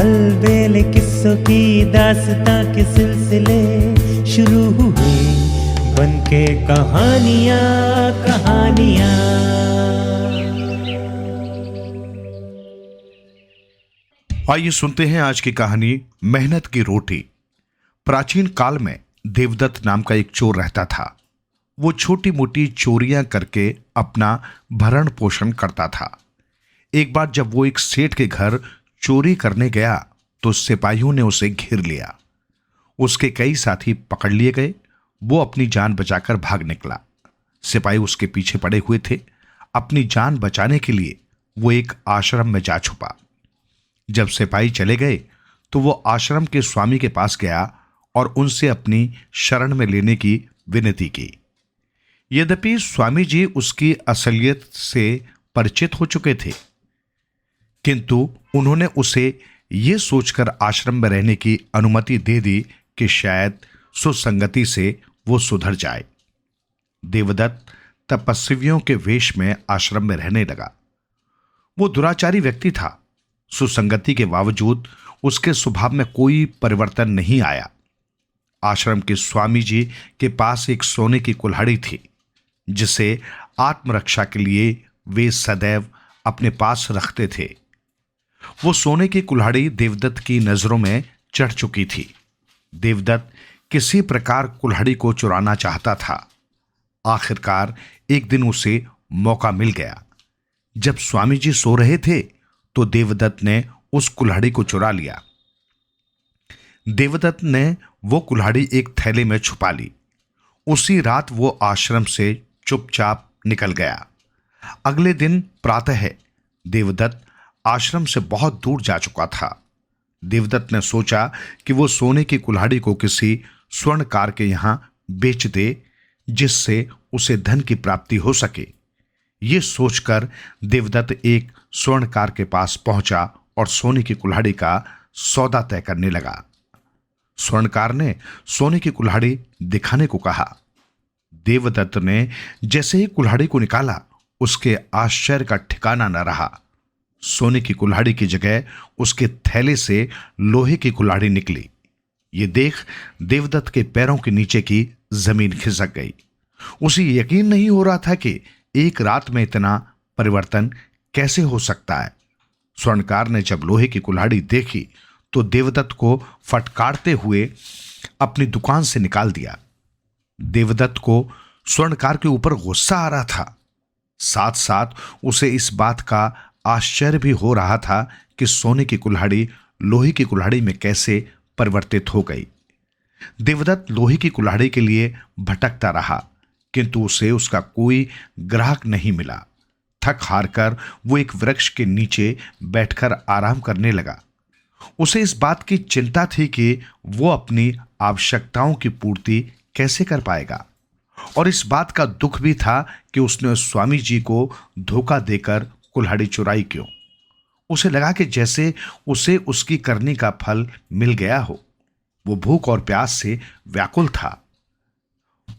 अलबेले किस्सों की दास्तां के सिलसिले शुरू हुए, बनके कहानियां कहानियां। आइए सुनते हैं आज की कहानी मेहनत की रोटी। प्राचीन काल में देवदत्त नाम का एक चोर रहता था। वो छोटी मोटी चोरियां करके अपना भरण पोषण करता था। एक बार जब वो एक सेठ के घर चोरी करने गया तो सिपाहियों ने उसे घेर लिया। उसके कई साथी पकड़ लिए गए। वो अपनी जान बचाकर भाग निकला। सिपाही उसके पीछे पड़े हुए थे। अपनी जान बचाने के लिए वो एक आश्रम में जा छुपा। जब सिपाही चले गए तो वो आश्रम के स्वामी के पास गया और उनसे अपनी शरण में लेने की विनती की। यद्यपि स्वामी जी उसकी असलियत से परिचित हो चुके थे, किंतु उन्होंने उसे ये सोचकर आश्रम में रहने की अनुमति दे दी कि शायद सुसंगति से वो सुधर जाए। देवदत्त तपस्वियों के वेश में आश्रम में रहने लगा। वो दुराचारी व्यक्ति था। सुसंगति के बावजूद उसके स्वभाव में कोई परिवर्तन नहीं आया। आश्रम के स्वामी जी के पास एक सोने की कुल्हाड़ी थी, जिसे आत्मरक्षा के लिए वे सदैव अपने पास रखते थे। वो सोने की कुल्हाड़ी देवदत्त की नजरों में चढ़ चुकी थी। देवदत्त किसी प्रकार कुल्हाड़ी को चुराना चाहता था। आखिरकार एक दिन उसे मौका मिल गया। जब स्वामी जी सो रहे थे तो देवदत्त ने उस कुल्हाड़ी को चुरा लिया। देवदत्त ने वो कुल्हाड़ी एक थैले में छुपा ली। उसी रात वो आश्रम से चुपचाप निकल गया। अगले दिन प्रातः देवदत्त आश्रम से बहुत दूर जा चुका था। देवदत्त ने सोचा कि वो सोने की कुल्हाड़ी को किसी स्वर्णकार के यहां बेच दे, जिससे उसे धन की प्राप्ति हो सके। ये सोचकर देवदत्त एक स्वर्णकार के पास पहुंचा और सोने की कुल्हाड़ी का सौदा तय करने लगा। स्वर्णकार ने सोने की कुल्हाड़ी दिखाने को कहा। देवदत्त ने जैसे ही कुल्हाड़ी को निकाला, उसके आश्चर्य का ठिकाना न रहा। सोने की कुल्हाड़ी की जगह उसके थैले से लोहे की कुल्हाड़ी निकली। ये देख देवदत्त के पैरों के नीचे की जमीन खिसक गई। उसे यकीन नहीं हो रहा था कि एक रात में इतना परिवर्तन कैसे हो सकता है। स्वर्णकार ने जब लोहे की कुल्हाड़ी देखी तो देवदत्त को फटकारते हुए अपनी दुकान से निकाल दिया। देवदत्त को स्वर्णकार के ऊपर गुस्सा आ रहा था। साथ साथ उसे इस बात का आश्चर्य भी हो रहा था कि सोने की कुल्हाड़ी लोहे की कुल्हाड़ी में कैसे परिवर्तित हो गई। देवदत्त लोहे की कुल्हाड़ी के लिए भटकता रहा, किंतु उसे उसका कोई ग्राहक नहीं मिला। थक हार कर वो एक वृक्ष के नीचे बैठकर आराम करने लगा। उसे इस बात की चिंता थी कि वो अपनी आवश्यकताओं की पूर्ति कैसे कर पाएगा, और इस बात का दुख भी था कि उसने स्वामी जी को धोखा देकर कुल्हाड़ी चुराई क्यों। उसे लगा कि जैसे उसे उसकी करनी का फल मिल गया हो। वो भूख और प्यास से व्याकुल था।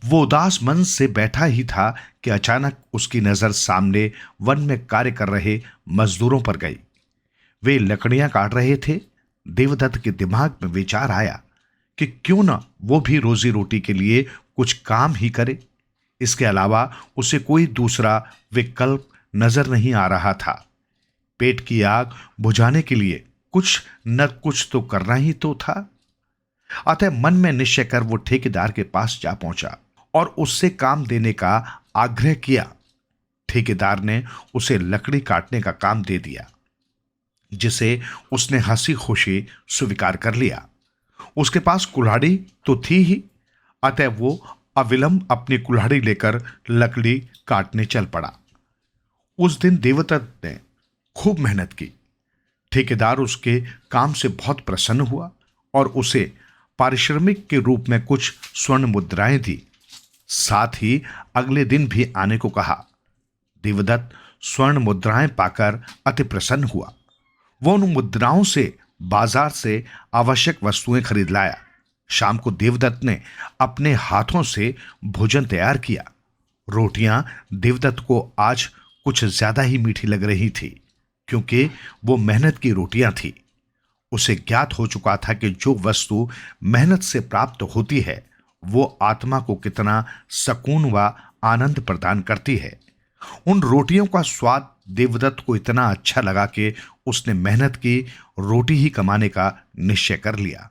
वो उदास मन से बैठा ही था कि अचानक उसकी नजर सामने वन में कार्य कर रहे मजदूरों पर गई। वे लकड़ियां काट रहे थे। देवदत्त के दिमाग में विचार आया कि क्यों ना वो भी रोजी रोटी के लिए कुछ काम ही करे। इसके अलावा उसे कोई दूसरा विकल्प नजर नहीं आ रहा था। पेट की आग बुझाने के लिए कुछ न कुछ तो करना ही तो था। अतः मन में निश्चय कर वो ठेकेदार के पास जा पहुंचा और उससे काम देने का आग्रह किया। ठेकेदार ने उसे लकड़ी काटने का काम दे दिया, जिसे उसने हंसी खुशी स्वीकार कर लिया। उसके पास कुल्हाड़ी तो थी ही, अतः वो अविलंब अपनी कुल्हाड़ी लेकर लकड़ी काटने चल पड़ा। उस दिन देवदत्त ने खूब मेहनत की। ठेकेदार उसके काम से बहुत प्रसन्न हुआ और उसे पारिश्रमिक के रूप में कुछ स्वर्ण मुद्राएं दी। साथ ही अगले दिन भी आने को कहा। देवदत्त स्वर्ण मुद्राएं पाकर अति प्रसन्न हुआ। वो उन मुद्राओं से बाजार से आवश्यक वस्तुएं खरीद लाया। शाम को देवदत्त ने अपने हाथों से भोजन तैयार किया। रोटियां देवदत्त को आज कुछ ज्यादा ही मीठी लग रही थी, क्योंकि वो मेहनत की रोटियां थी। उसे ज्ञात हो चुका था कि जो वस्तु मेहनत से प्राप्त होती है वो आत्मा को कितना सुकून व आनंद प्रदान करती है। उन रोटियों का स्वाद देवदत्त को इतना अच्छा लगा कि उसने मेहनत की रोटी ही कमाने का निश्चय कर लिया।